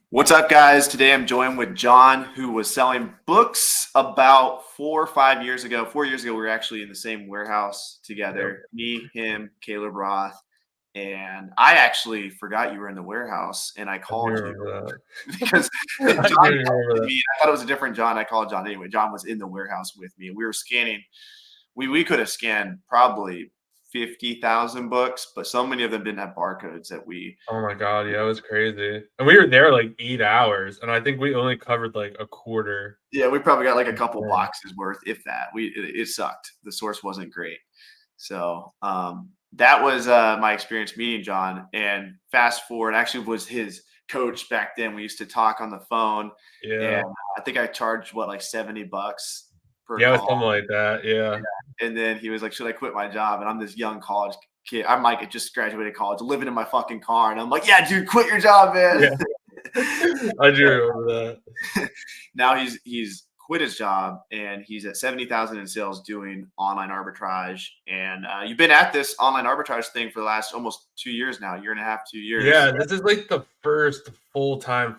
What's up, guys? Today I'm joined with John, who was selling books about 4 or 5 years ago. 4 years ago, we were actually in the same warehouse Yep. together. Me, him, Caleb Roth. And I actually forgot you were in the warehouse and I I do called you remember because that. John I do remember texted that. me. I thought it was a different John. I called John anyway. John was in the warehouse with me. We were scanning. We could have scanned probably 50,000 books, but so many of them didn't have barcodes that we. Oh my god, yeah, it was crazy. And we were there like 8 hours, and I think we only covered like a quarter. Yeah, we probably got like a couple Insane. boxes worth, if that. It sucked. The source wasn't great. So that was my experience meeting John. And fast forward, actually was his coach back then. We used to talk on the phone, and Yeah. I think I charged what, like $70 per Yeah, it was call. something like that, yeah. And then he was like, "Should I quit my job?" And I'm this young college kid. I'm like, I just graduated college, living in my fucking car, and I'm like, "Yeah, dude, quit your job, man." Yeah. I do remember that. Now he's quit his job and he's at 70,000 in sales doing online arbitrage. And you've been at this online arbitrage thing for the last almost 2 years now, year and a half, 2 years. Yeah, this is like the first full-time,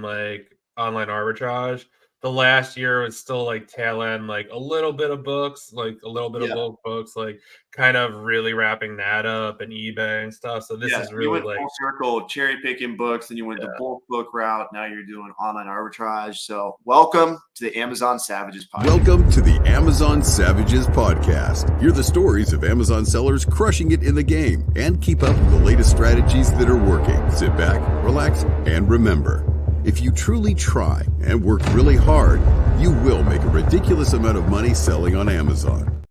like, online arbitrage. The last year was still, like, tail end, like, a little bit of books, like, a little bit of Yeah, bulk books, like, kind of really wrapping that up and eBay and stuff, so this yeah. is You really, went like full circle, cherry picking books, then you went the yeah. bulk book route. Now you're doing online arbitrage. So welcome to the Amazon Savages podcast. Welcome to the Amazon Savages podcast. Hear the stories of Amazon sellers crushing it in the game and keep up with the latest strategies that are working. Sit back, relax, and remember, if you truly try and work really hard, you will make a ridiculous amount of money selling on Amazon.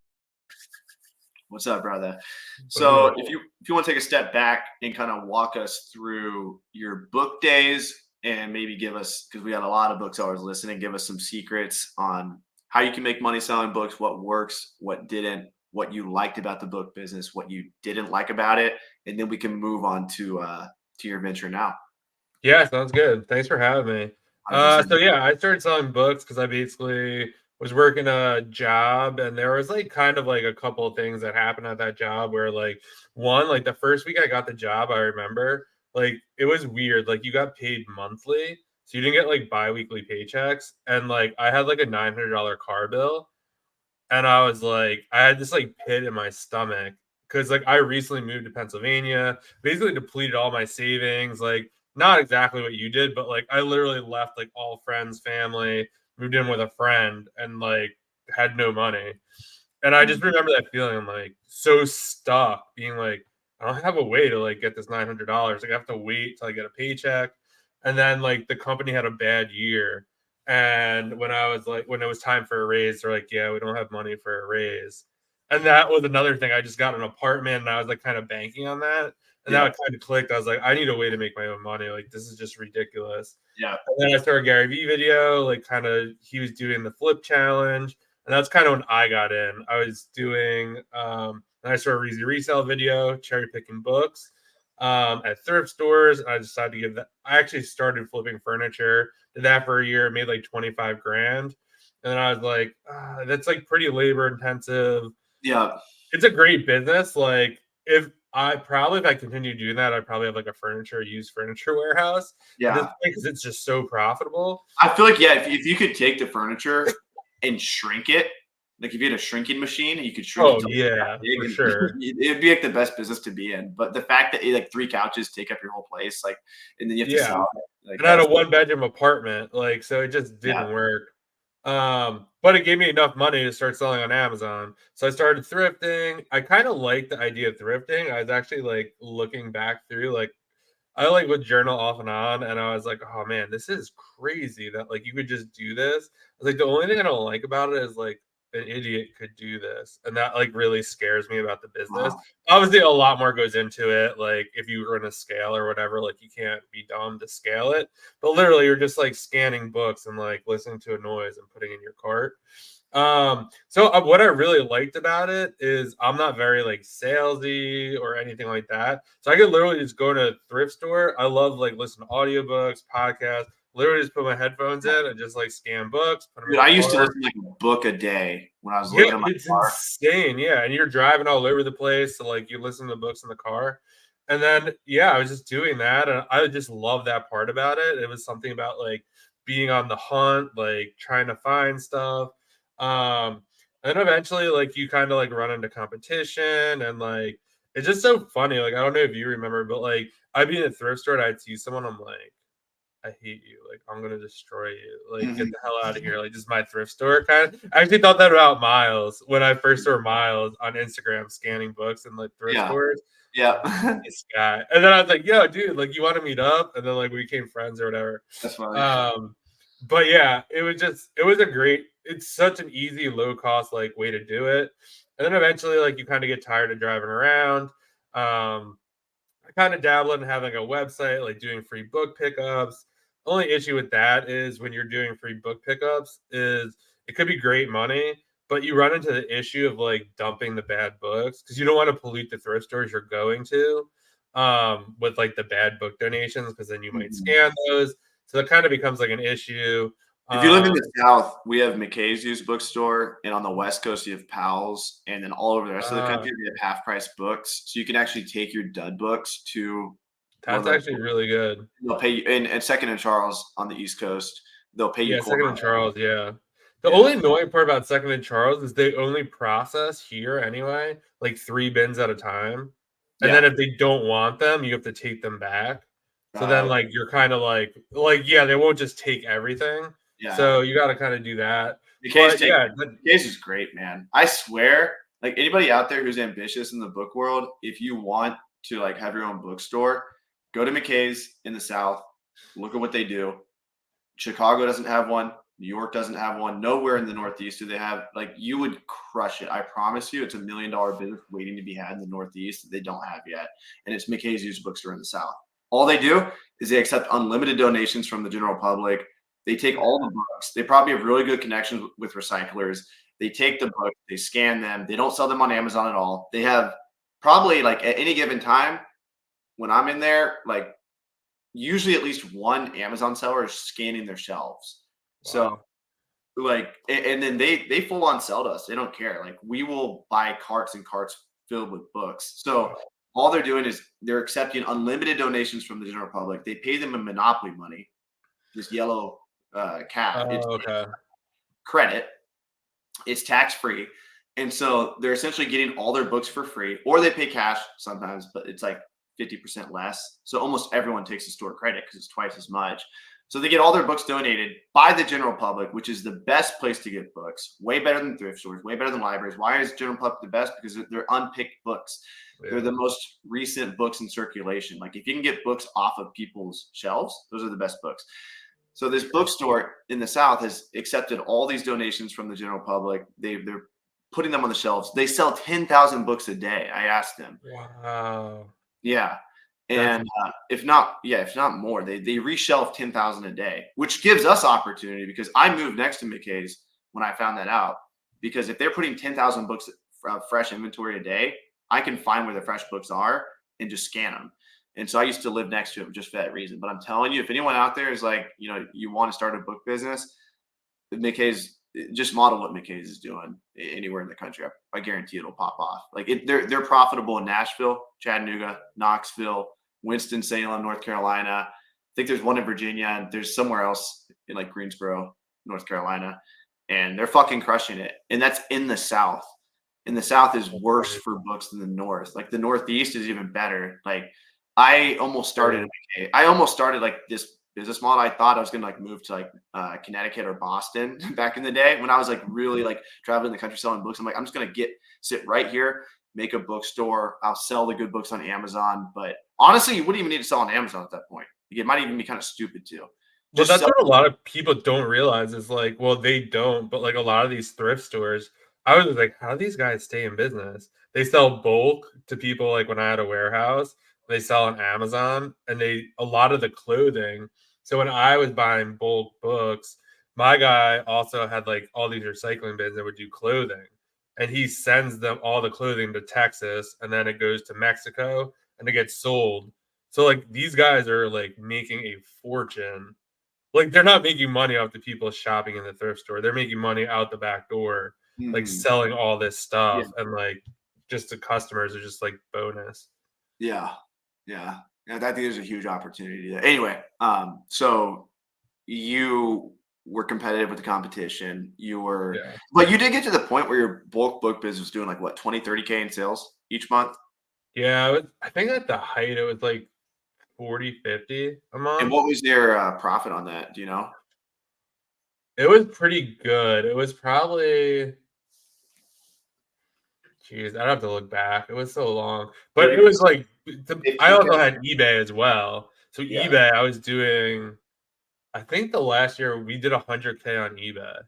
What's up, brother? What do So you if you want to take a step back and kind of walk us through your book days and maybe give us, because we got a lot of booksellers listening, give us some secrets on how you can make money selling books, what works, what didn't, what you liked about the book business, what you didn't like about it, and then we can move on to your venture now. Yeah, sounds good. Thanks for having me. 100%. So yeah, I started selling books because I basically was working a job, and there was like kind of like a couple of things that happened at that job where like one, like the first week I got the job, I remember like it was weird. Like you got paid monthly, so you didn't get like bi-weekly paychecks, and like I had like a $900 car bill, and I was like, I had this like pit in my stomach because like I recently moved to Pennsylvania, basically depleted all my savings. Like, not exactly what you did, but like I literally left like all friends, family, moved in with a friend, and like had no money. And I just remember that feeling like so stuck, being like, I don't have a way to like get this $900. Like I have to wait till I get a paycheck. And then like the company had a bad year. And when I was like, when it was time for a raise, they're like, yeah, we don't have money for a raise. And that was another thing. I just got an apartment and I was like kind of banking on that. And now Yeah, it kind of clicked. I was like, I need a way to make my own money. Like, this is just ridiculous. yeah, And then I started Gary Vee video, like kind of he was doing the flip challenge. And that's kind of when I got in. I was doing and I started Reezy Resale video, cherry picking books at thrift stores. I decided to give that. I actually started flipping furniture, did that for a year, made like 25 grand. And then I was like, that's like pretty labor intensive. yeah, It's a great business. Like if I continue doing that, I'd probably have like a used furniture warehouse at this yeah. point because it's just so profitable. I feel like, yeah, if you could take the furniture and shrink it, like if you had a shrinking machine, you could shrink it Oh to like that yeah, big, for and sure. it'd be like the best business to be in. But the fact that like three couches take up your whole place, like, and then you have to Yeah. sell it, like And I had a that's one-bedroom apartment, like, so it just yeah, didn't work. But it gave me enough money to start selling on Amazon. So I started thrifting. I kind of liked the idea of thrifting. I was actually like looking back through, like, I like would journal off and on, and I was like, oh man, this is crazy that like you could just do this. I was like, the only thing I don't like about it is like an idiot could do this, and that like really scares me about the business. wow, Obviously, a lot more goes into it. Like if you were in a scale or whatever, like you can't be dumb to scale it. But literally, you're just like scanning books and like listening to a noise and putting in your cart. So what I really liked about it is I'm not very like salesy or anything like that. So I could literally just go to a thrift store. I love like listen to audiobooks, podcasts, literally just put my headphones yeah. in and just like scan books, put them in Dude, the I used to car. listen to like a book a day when I was Yeah, living in my it's car. insane. Yeah, and you're driving all over the place, so like you listen to books in the car. And then, yeah, I was just doing that, and I just love that part about it. It was something about, like, being on the hunt, like, trying to find stuff. Um, and then eventually, like, you kinda, like, run into competition, and, like, it's just so funny, like, I don't know if you remember, but, like, I'd be in a thrift store, and I'd see someone, I'm like, "I hate you, like, I'm gonna destroy you, like, get Mhm. the hell out of here, like, this is my thrift store," I actually thought that about Miles when I first saw Miles on Instagram scanning books in, like, thrift Yeah. stores. Yeah. Like, this guy. And then I was like, "Yo, dude, like, you wanna meet up?" And then, like, we became friends or whatever. That's funny. But yeah, it was a great it's such an easy, low cost, like, way to do it. And then eventually, like, you kinda get tired of driving around. Um, I kind of dabble in having a website, like doing free book pickups. Only issue with that is when you're doing free book pickups is it could be great money, but you run into the issue of like dumping the bad books because you don't want to pollute the thrift stores you're going to with like the bad book donations because then you might Mhm. scan those. So it kind of becomes like an issue. If you live in Um, the South, we have McKay's used bookstore, and on the West Coast, you have Powell's, and then all over the rest of the uh, country, they have half price books. So you can actually take your dud books to one of that's those. actually really good. They'll pay you, and Second and Charles on the East Coast, they'll pay you Yeah, Second and quarterly. Charles, yeah. The Yeah, only annoying part about Second and Charles is they only process here anyway, like 3 bins at a time, and then yeah, if they don't want them, you have to take them back. So then, uh, like, you're kinda yeah, they won't just take everything, yeah. so you gotta kinda do that. McKay's But, take yeah, but McKay's is great, man. I swear, like anybody out there who's ambitious in the book world, if you want to like have your own bookstore, go to McKay's in the South. Look at what they do. Chicago doesn't have one. New York doesn't have one. Nowhere in the Northeast do they have. Like you would crush it. I promise you, it's $1 million business waiting to be had in the Northeast that they don't have yet. And it's McKay's used bookstore in the South. All they do is they accept unlimited donations from the general public. They take all the books. They probably have really good connections with recyclers. They take the books, they scan them. They don't sell them on Amazon at all. They have probably like at any given time when I'm in there, like usually at least one Amazon seller is scanning their shelves. So wow. like, and then they full on sell to us. They don't care. Like we will buy carts and carts filled with books. So Wow. all they're doing is they're accepting unlimited donations from the general public. They pay them in monopoly money, this yellow cap. It's Oh, okay. credit. It's tax free. And so they're essentially getting all their books for free, or they pay cash sometimes, but it's like 50% less. So almost everyone takes the store credit because it's twice as much. So they get all their books donated by the general public, which is the best place to get books. Way better than thrift stores, way better than libraries. Why is general public the best? Because they're unpicked books. They're Yeah. the most recent books in circulation. Like if you can get books off of people's shelves, those are the best books. So this bookstore in the South has accepted all these donations from the general public. They're putting them on the shelves. They sell 10,000 books a day. I asked them. Wow. Yeah. That's And if not, yeah, if not more, they reshelve 10,000 a day, which gives us opportunity because I moved next to McKay's when I found that out. Because if they're putting 10,000 books fresh inventory a day, I can find where the fresh books are and just scan them. And so I used to live next to it just for that reason. But I'm telling you, if anyone out there is like, you want to start a book business, McKay's just model what McKay's is doing anywhere in the country. I guarantee it'll pop off. Like they're profitable in Nashville, Chattanooga, Knoxville, Winston Salem, North Carolina. I think there's one in Virginia, and there's somewhere else in like Greensboro, North Carolina, and they're fucking crushing it. And that's in the South. And the South is worse funny. for books than the North. Like the Northeast is even better. Like I almost started. Really? I almost started like this business model. I thought I was gonna like move to like Connecticut or Boston back in the day when I was like really like traveling the country selling books. I'm like, I'm just gonna sit right here, make a bookstore. I'll sell the good books on Amazon. But honestly, you wouldn't even need to sell on Amazon at that point. Like, it might even be kind of stupid to Well, just that's sell. what a lot of people don't realize is like, well, they don't, but like a lot of these thrift stores, I was like, how do these guys stay in business? They sell bulk to people like when I had a warehouse, they sell on Amazon and a lot of the clothing. So when I was buying bulk books, my guy also had like all these recycling bins that would do clothing. And he sends them all the clothing to Texas and then it goes to Mexico and it gets sold. So like these guys are like making a fortune like, they're not making money off the people shopping in the thrift store. They're making money out the back door, like, Mhm. selling all this Yeah, stuff, and, like, just the customers are just, like, bonus. yeah, Yeah. Yeah, I think there's a huge opportunity there. Anyway, so you were competitive with the competition. Yeah. But you did get to the point where your bulk book business was doing like what, 20, 30K in sales each month? Yeah, I think at the height it was like 40, 50 a And month. what was your profit on that? Do you know? It was pretty good. It was probably, geez, I'd have to look back. It was so long. But it Maybe was like I 15K? also had eBay as well. So Yeah. eBay, I was doing, I think the last year we did 100K on eBay.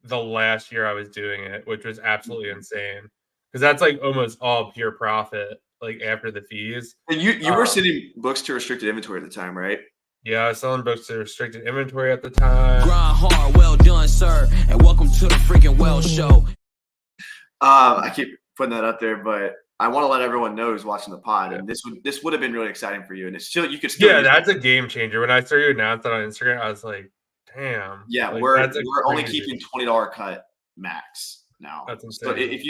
The last year I was doing it, which was absolutely Mhm. insane. Because that's like almost all pure profit, like after the fees. And you were Um, sending books to restricted inventory at the time, right? yeah, I was selling books to restricted inventory at the time. Grind hard, well done, sir, and welcome to the freaking Well Show. I keep putting that up there, but I want to let everyone know who's watching the pod, and this would have been really exciting for you, and it's still you could still Yeah, use it. that's a game changer. When I started to announce that on Instagram, I was like, damn, Yeah, like we're that's a we're only crazy. keeping $20 cut max now. That's So insane. if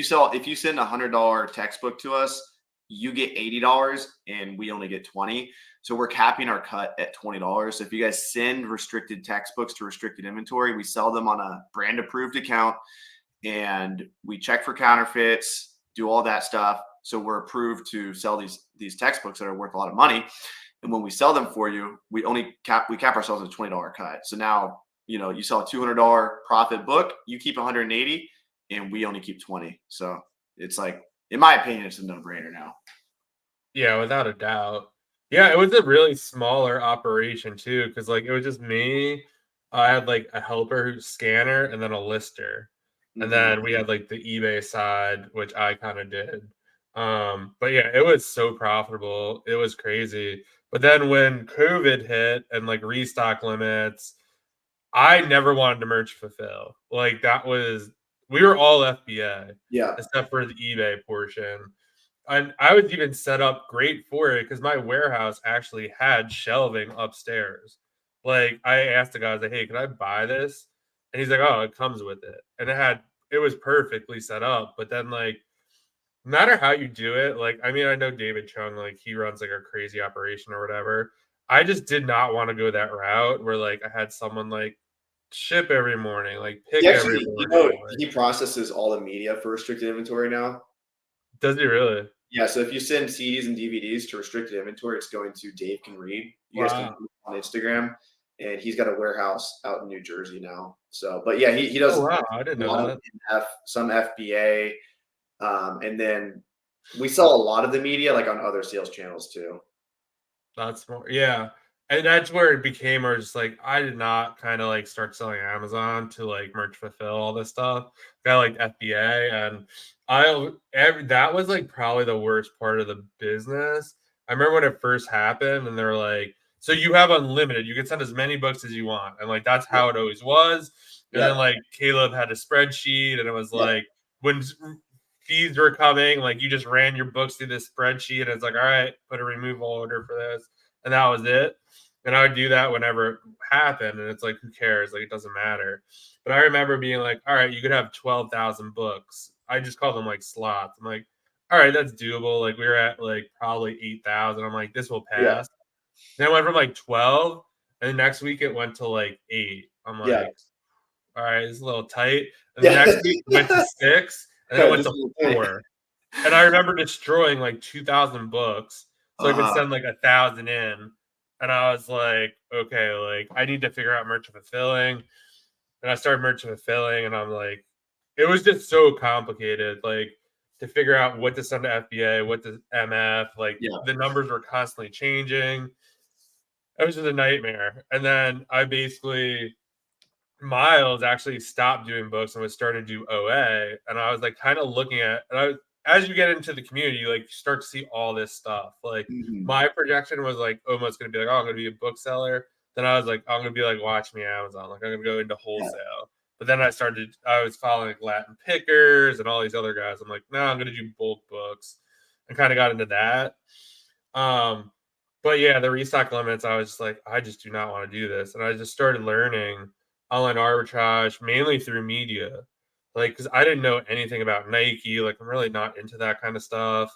you send $100 textbook to us, you get $80 and we only get 20. So we're capping our cut at $20. So if you guys send restricted textbooks to restricted inventory, we sell them on a brand approved account and we check for counterfeits, do all that stuff. So we're approved to sell these textbooks that are worth a lot of money. And when we sell them for you, we cap ourselves at a $20 cut. So now, you sell a $200 profit book, you keep 180 and we only keep 20. So it's like, in my opinion, it's a no-brainer now. Yeah, without a doubt. Yeah, it was a really smaller operation too, because like it was just me. I had like a helper who's scanner and then a lister. And Mhm. then we had like the eBay side, which I kind of did. But yeah, it was so profitable. It was crazy. But then when COVID hit and like restock limits, I never wanted to merch fulfill. Like that was we were all FBA Yeah. except for the eBay portion. And I was even set up great for it because my warehouse actually had shelving upstairs. Like I asked the guy, I was like, "Hey, can I buy this?" And he's like, "Oh, it comes with it." And it was perfectly set up. But then like no matter how you do it, like I mean, I know David Chung, like he runs like a crazy operation or whatever. I just did not want to go that route where like I had someone like ship every morning, like pick He every actually, morning. Like, he processes all the media for restricted inventory now. does he really? Yeah, so if you send CDs and DVDs to restricted inventory, it's going to Dave Can Read. You guys can Wow. follow him on Instagram, and he's got a warehouse out in New Jersey now. So, but yeah, he Oh does wow, I a didn't know lot of that. some FBA, and then we sell a lot of the media like on other sales channels too. That's more, yeah. And that's where it became where just like I did not kind of like start selling Amazon to like merch fulfill all this stuff. Got like FBA and that was like probably the worst part of the business. I remember when it first happened and they were like, so you have unlimited, you can send as many books as you want. And like that's Yeah, how it always was. And then yeah, like Caleb had a spreadsheet and it was yeah, like when fees were coming, like you just ran your books through this spreadsheet and it's like, all right, put a removal order for this. And that was it. And I would do that whenever it happened. And it's like, who cares? Like, it doesn't matter. But I remember being like, all right, you could have 12,000 books. I just call them like slots. I'm like, all right, that's doable. Like, we were at like probably 8,000. I'm like, this will yeah, pass. Then it went from like 12. And the next week it went to like 8. I'm yeah, like, all right, it's a little tight. And the yeah. next week it went to 6. And then it went Just to a little thing. 4. And I remember destroying like 2,000 books so I could Uh-huh. send like 1,000 in. And I was like, okay, like I need to figure out merchant fulfilling. And I started merchant fulfilling, and I'm like, it was just so complicated, like to figure out what to send to FBA, what to MF. Like Yeah. the numbers were constantly changing. It was just a nightmare. And then I basically Miles actually stopped doing books and was starting to do OA. And I was like kind of looking at and as you get into the community, you like start to see all this stuff. Like Mhm. my projection was like almost gonna be like, oh, I'm gonna be a bookseller. Then I was like, I'm gonna be like, watch me Amazon. Like I'm gonna go into Yeah. wholesale. But then I was following like Latin Pickers and all these other guys. I'm like, no, I'm gonna do bulk books and kind of got into that. Um, but yeah, the restock limits, I was just like, I just do not want to do this. And I just started learning online arbitrage mainly through media. Like, because I didn't know anything about Nike. Like, I'm really not into that kind of stuff.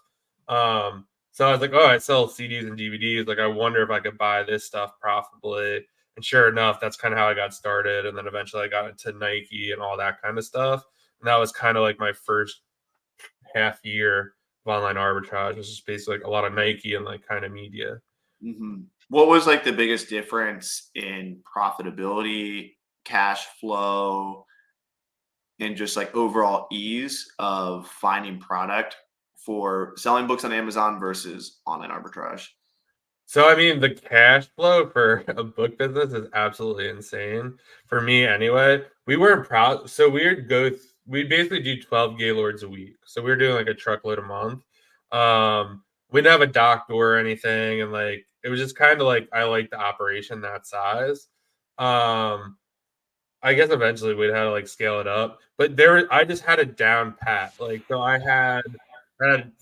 So I was like, oh, I sell CDs and DVDs. Like, I wonder if I could buy this stuff profitably. And sure enough, that's kind of how I got started. And then eventually I got into Nike and all that kind of stuff. And that was kind of like my first half year of online arbitrage. It was just basically like a lot of Nike and like kind of media. What was like the biggest difference in profitability, cash flow, and just like overall ease of finding product for selling books on Amazon versus online arbitrage? So I mean, the cash flow for a book business is absolutely insane for me anyway. We weren't proud, so we basically do 12 Gaylords a week. So we were doing like a truckload a month. We didn't have a dock door or anything, and like it was just kind of like I like the operation that size. Um, I guess eventually we'd have to like scale it up, but I just had a down pat. Like, so I had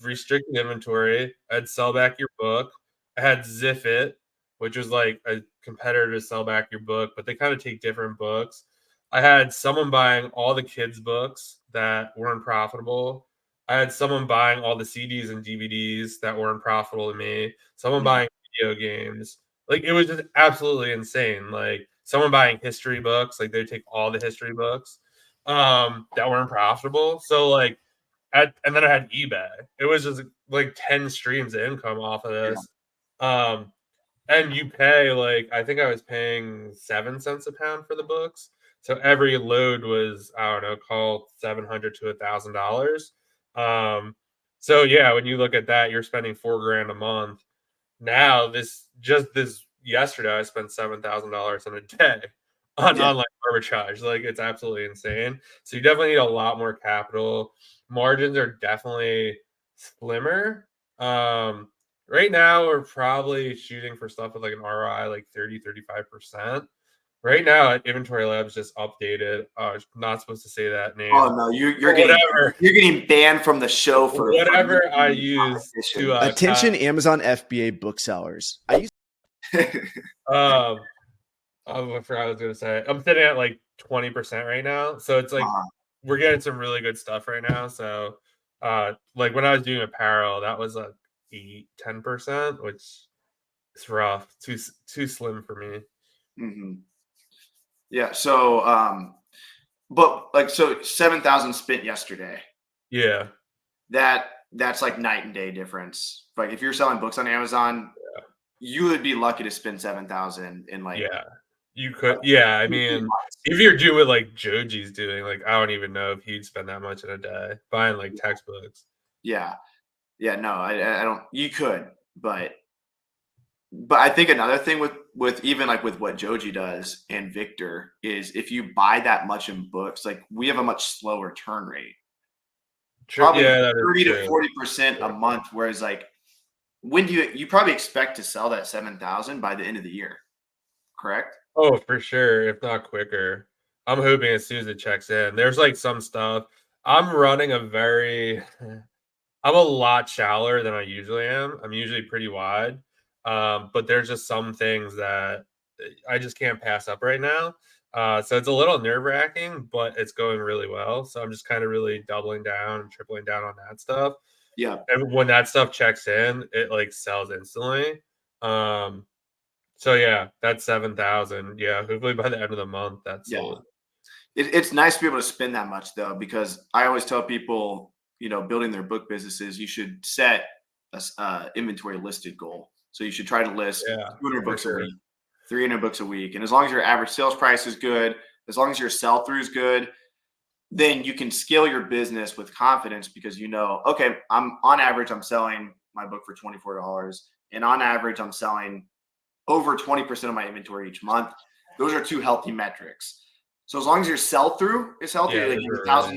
restricted inventory. I had sell back your book. I had Ziff It, which was like a competitor to sell back your book, but they kind of take different books. I had someone buying all the kids' books that weren't profitable. I had someone buying all the CDs and DVDs that weren't profitable to me. Someone Mhm. buying video games. Like, it was just absolutely insane. Like, someone buying history books, like they take all the history books that weren't profitable. So like and then I had eBay. It was just like 10 streams of income off of Yeah. this. Um and you pay like I think I was paying 7 cents a pound for the books. So every load was, I don't know, call $700 to $1,000. So yeah, when you look at that, you're spending $4 grand a month. Now, this yesterday, I spent $7,000 in a day on Yeah. online arbitrage. Like, it's absolutely insane. So you definitely need a lot more capital. Margins are definitely slimmer. Right now, we're probably shooting for stuff with like an ROI like 30-35%. Right now, Inventory Labs just updated. Not supposed to say that name. Oh no, But you're getting banned from the show for whatever I using use to competition. Attention, Amazon FBA booksellers. I used um I forgot what I was gonna say. I'm sitting at like 20% right now. So it's like Uh, we're getting some really good stuff right now. So like when I was doing apparel, that was like 8-10%, which is rough. Too slim for me. mhm. Yeah. So, but like, so 7,000 spent yesterday. Yeah. That's like night and day difference. Like if you're selling books on Amazon, you would be lucky to spend 7,000 in like Yeah. You could, yeah. I 2 3 mean, months. if you're doing like Joji's doing, like I don't even know if he'd spend that much in a day buying like textbooks. Yeah. Yeah. No, I don't. You could, but I think another thing with even like with what Joji does and Victor is if you buy that much in books, like we have a much slower turn rate, True. probably Yeah, that is 30 to true. 40% a month. Whereas like when do you probably expect to sell that 7,000 by the end of the year, correct? Oh, for sure, if not quicker. I'm hoping as soon as it checks in. There's like some stuff. I'm running a very I'm a lot shallower than I usually am. I'm usually pretty wide. But there's just some things that I just can't pass up right now. So it's a little nerve-wracking, but it's going really well. So I'm just kind of really doubling down and tripling down on that stuff. Yeah. And when that stuff checks in, it like sells instantly. Um, so yeah, that's 7,000. Yeah, hopefully by the end of the month that's Yeah. sold. It's nice to be able to spend that much though, because I always tell people, building their book businesses, you should set a inventory listed goal. So you should try to list Yeah, 200 for books a sure. week, 300 books a week. And as long as your average sales price is good, as long as your sell through is good, then you can scale your business with confidence because okay, I'm selling my book for $24. And on average, I'm selling over 20% of my inventory each month. Those are two healthy metrics. So as long as your sell through is healthy, Yeah, like those you have are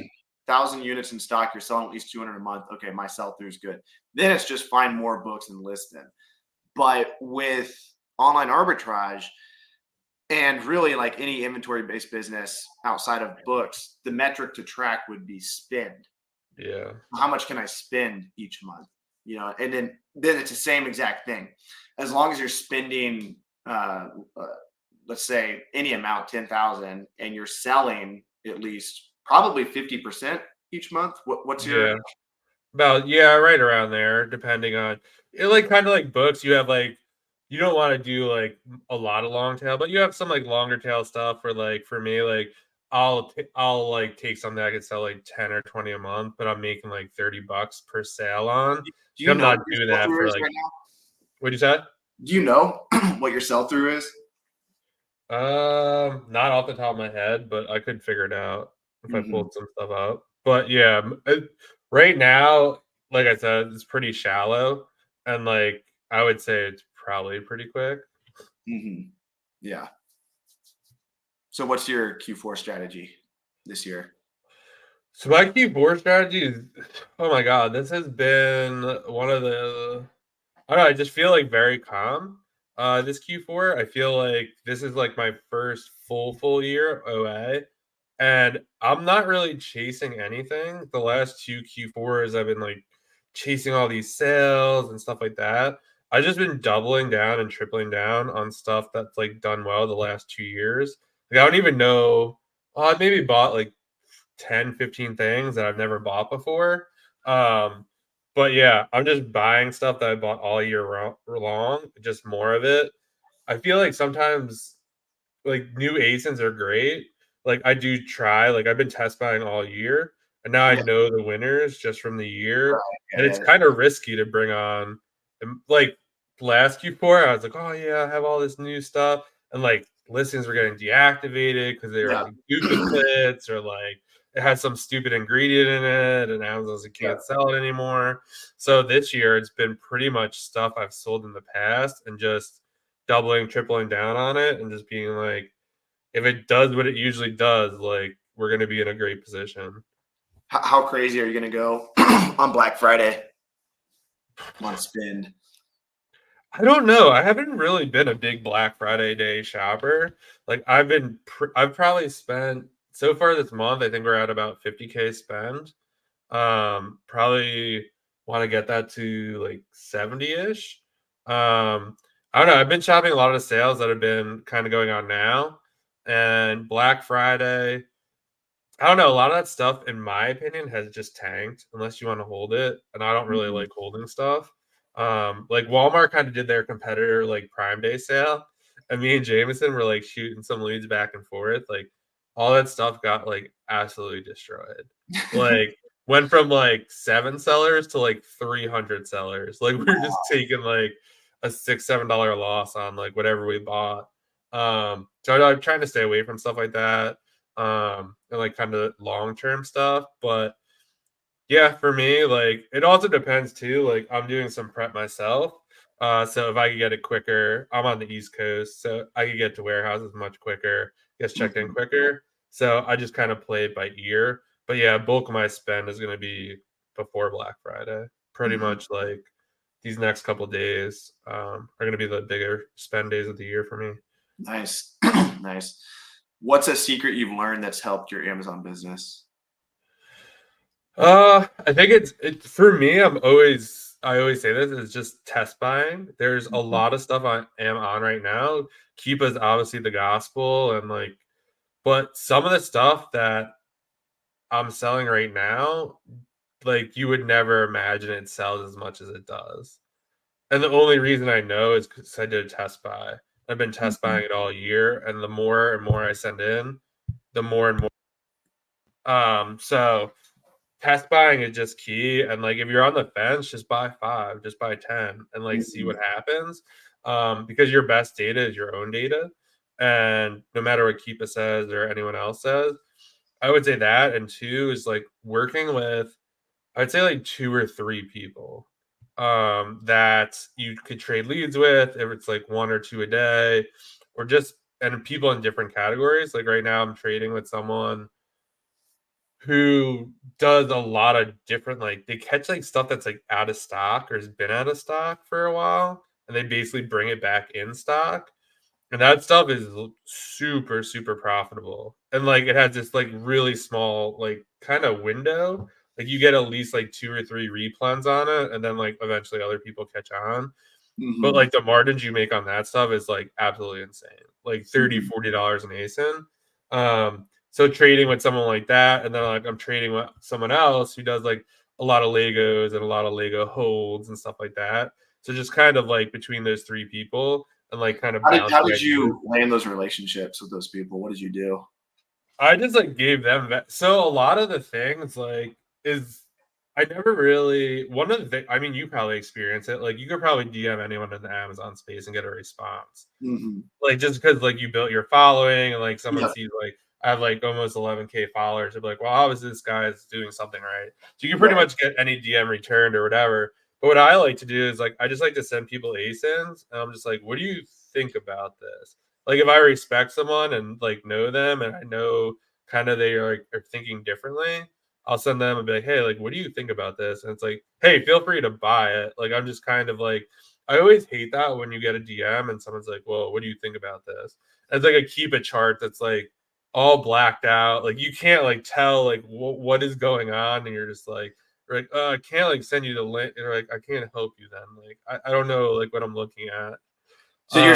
1,000 units in stock, you're selling at least 200 a month. Okay, my sell through is good. Then it's just find more books and list them. But with online arbitrage and really like any inventory based business outside of books, the metric to track would be spend. Yeah. How much can I spend each month? And then it's the same exact thing. As long as you're spending let's say any amount, 10,000, and you're selling at least probably 50% each month. What's your Yeah. About right around there, depending on it. Like kind of like books, you have like you don't want to do like a lot of long tail, but you have some like longer tail stuff. Where like for me, like I'll like take something I could sell like 10 or 20 a month, but I'm making like $30 per sale on. Do And you I'm know not what your doing sell that through for is like right now? what you said. Do you know what your sell through is? Not off the top of my head, but I could figure it out if I Hmm. pulled some stuff up. But yeah, right now, like I said, it's pretty shallow, and like I would say it's probably pretty quick. Hmm. Yeah. So what's your Q4 strategy this year? So my Q4 strategy is, oh my god, this has been one of the. I don't know. I just feel like very calm. This Q4, I feel like this is like my first full year OA, and I'm not really chasing anything. The last two Q4s, I've been like chasing all these sales and stuff like that. I've just been doubling down and tripling down on stuff that's like done well the last 2 years. Like I don't even know. I maybe bought like 10, 15 things that I've never bought before. Um, but yeah, I'm just buying stuff that I bought all year long, just more of it. I feel like sometimes like new ASINs are great. Like I do try, like I've been test buying all year, and now I Yeah. know the winners just from the year. Right. And Yeah. it's kind of risky to bring on like last Q4, I was like, oh yeah, I have all this new stuff. And like listings were getting deactivated because they were Yeah. like duplicates or like it has some stupid ingredient in it, and Amazon's like Yeah. can't sell it anymore. So this year it's been pretty much stuff I've sold in the past and just doubling, tripling down on it and just being like, if it does what it usually does, like we're gonna be in a great position. How crazy are you gonna go on Black Friday on spend? I don't know. I haven't really been a big Black Friday day shopper. Like I've probably spent so far this month. I think we're at about 50K spend. Probably want to get that to like 70-ish. I don't know. I've been shopping a lot of the sales that have been kind of going on now, and Black Friday. I don't know. A lot of that stuff, in my opinion, has just tanked unless you want to hold it. And I don't really Mhm. like holding stuff. Like Walmart kind of did their competitor like Prime Day sale, and me and Jameson were like shooting some leads back and forth. Like all that stuff got like absolutely destroyed. Like went from like 7 sellers to like 300 sellers. Like we were just taking like a $6, $7 loss on like whatever we bought. So I'm trying to stay away from stuff like that and like kind of long term stuff. But yeah, for me, like it also depends too. Like I'm doing some prep myself. So if I could get it quicker, I'm on the East Coast, so I could get to warehouses much quicker, gets checked in Mhm. quicker. So I just kind of play it by ear. But yeah, bulk of my spend is gonna be before Black Friday. Pretty Mhm. much like these next couple days are gonna be the bigger spend days of the year for me. Nice. Nice. What's a secret you've learned that's helped your Amazon business? I think it for me. I always say this is just test buying. There's a Mhm. lot of stuff I am on right now. Keep is obviously the gospel and like, but some of the stuff that I'm selling right now, like you would never imagine it sells as much as it does. And the only reason I know is because I did a test buy. I've been test Mhm. buying it all year, and the more and more I send in, the more and more. So test buying is just key. And like if you're on the fence, just buy 5, just buy 10 and like see Mhm. what happens. Because your best data is your own data. And no matter what Keepa says or anyone else says, I would say that. And two is like working with, I'd say like 2 or 3 people that you could trade leads with, if it's like 1 or 2 a day, or just and people in different categories. Like right now I'm trading with someone who does a lot of different like they catch like stuff that's like out of stock or has been out of stock for a while, and they basically bring it back in stock. And that stuff is super, super profitable. And like it has this like really small, like kind of window. Like you get at least like 2 or 3 replens on it, and then like eventually other people catch on. But Mhm. like the margins you make on that stuff is like absolutely insane. Like 30, Mhm. $40 an ASIN. So trading with someone like that, and then like I'm trading with someone else who does like a lot of Legos and a lot of Lego holds and stuff like that. So just kind of like between those three people and like kind of How bouncing did ideas. you land those relationships with those people? What did you do? I just like gave them that. So a lot of the things like is I never really one of the I mean you probably experience it. Like you could probably DM anyone in the Amazon space and get a response. Mm-hmm. Like just because like you built your following and like someone Yeah. sees like I have like almost 11K followers, they'll be like, well, obviously this guy is doing something right. So you can pretty Right. much get any DM returned or whatever. But what I like to do is like I just like to send people ASINs and I'm just like, what do you think about this? Like if I respect someone and like know them and I know kind of they are thinking differently, I'll send them and be like, hey, like what do you think about this? And it's like, hey, feel free to buy it. Like I'm just kind of like I always hate that when you get a DM and someone's like, well, what do you think about this? And it's like a keep it chart that's like all blacked out. Like you can't like tell like what is going on, and you're just like, I can't like send you the link, or like I can't help you then. Like I don't know like what I'm looking at. So Um, you're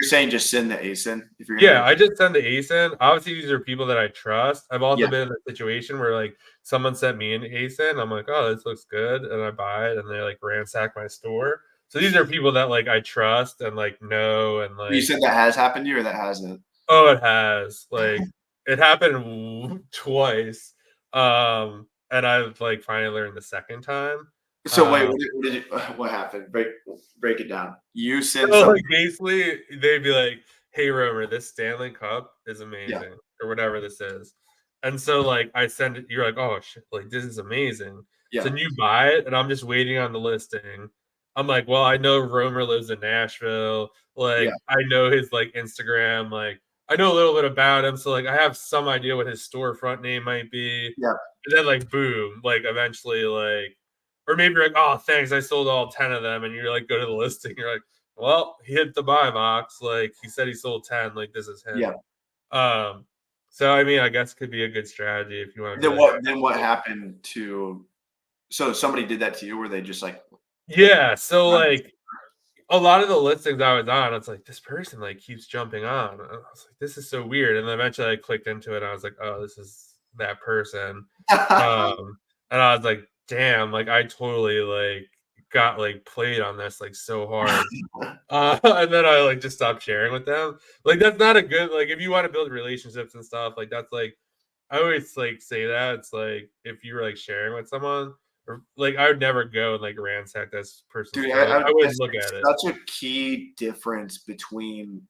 saying just send the ASIN if you're gonna yeah, make I just send the ASIN. Obviously, these are people that I trust. I've also yeah. been in a situation where like someone sent me an ASIN. I'm like, oh, this looks good, and I buy it, and they like ransack my store. So these are people that like I trust and like know and You like said that has happened to you or that hasn't? oh, it has like it happened twice, and I've like finally learned the second time. So wait, Um, what happened? Break it down. You send So, something. like, basically, they'd be like, "Hey, Romer, this Stanley Cup is Yeah, amazing," or whatever this is. And so, like, I send it. You're like, "Oh shit! Like, this is amazing." So yeah, you buy it, and I'm just waiting on the listing. I'm like, "Well, I know Romer lives in Nashville. yeah, Like, I know his like Instagram. Like, I know a little bit about him. So, like, I have some idea what his storefront name might be." yeah. And then, like, boom! Like, eventually, like, or maybe you're like, "Oh, thanks, I sold all 10 of them," and you're like, go to the listing. You're like, well, he hit the buy box. Like he said he sold 10. Like this is him. Yeah. Um, so I mean, I guess could be a good strategy if you want to be Then like, what? Then what happened to? So somebody did that to you, where they just like, yeah. So not- like a lot of the listings I was on, it's like this person like keeps jumping on. And I was like, this is so weird. And then eventually I clicked into it and I was like, oh, this is that person. And I was like, damn, like I totally like got like played on this like so hard. And then I like just stopped sharing with them. Like that's not a good like if you want to build relationships and stuff, like that's like I always like say that it's like if you're like sharing with someone, or like I would never go and like ransack this person's dude, store. Like I would that's look like at it. such a key difference between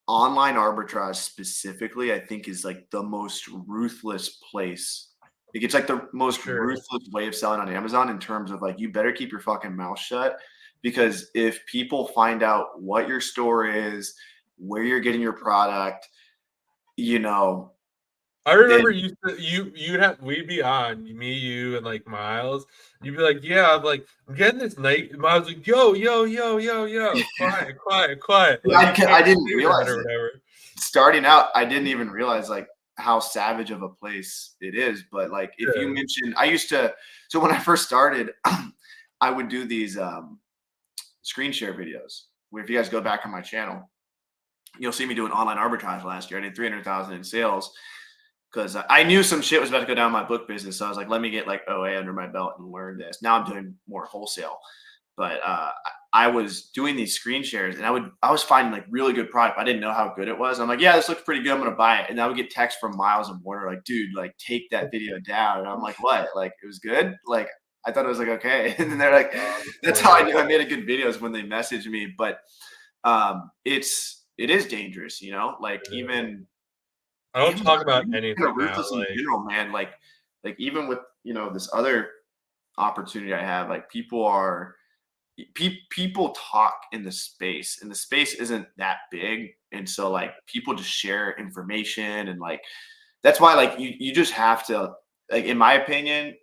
online arbitrage specifically. I think is like the most ruthless place. Like it's like the most Sure. ruthless way of selling on Amazon in terms of like you better keep your fucking mouth shut because if people find out what your store is, where you're getting your product, you know, I then remember you'd have we'd be on me, you, and like Miles. You'd be like, "Yeah, I'm getting this night." And Miles was like, "Yo, yo, yo, yo, yo, quiet, quiet, quiet." Like you I can't didn't say that realize or it. whatever. Starting out, I didn't even realize like how savage of a place it is. But like if you Yeah. mentioned, I used to, so when I first started, I would do these screen share videos. Where if you guys go back on my channel, you'll see me doing online arbitrage last year. I did 300,000 in sales because I knew some shit was about to go down my book business. So I was like, let me get like OA under my belt and learn this. Now I'm doing more wholesale, but I was doing these screen shares and I was finding like really good product. I didn't know how good it was. I'm like, yeah, this looks pretty good. I'm gonna buy it. And I would get texts from Miles and Warner like, dude, like take that video down. And I'm like, what? Like it was good? Like I thought it was like okay. And then they're like, that's how I knew I made a good videos when they messaged me. But it is dangerous, you know, like even I don't talk about Amazon, kind of anything now. ruthless in Like, general, man. Like even with this other opportunity I have, like people talk in the space, and the space isn't that big, and so like people just share information, and like that's why like you just have to like in my opinion,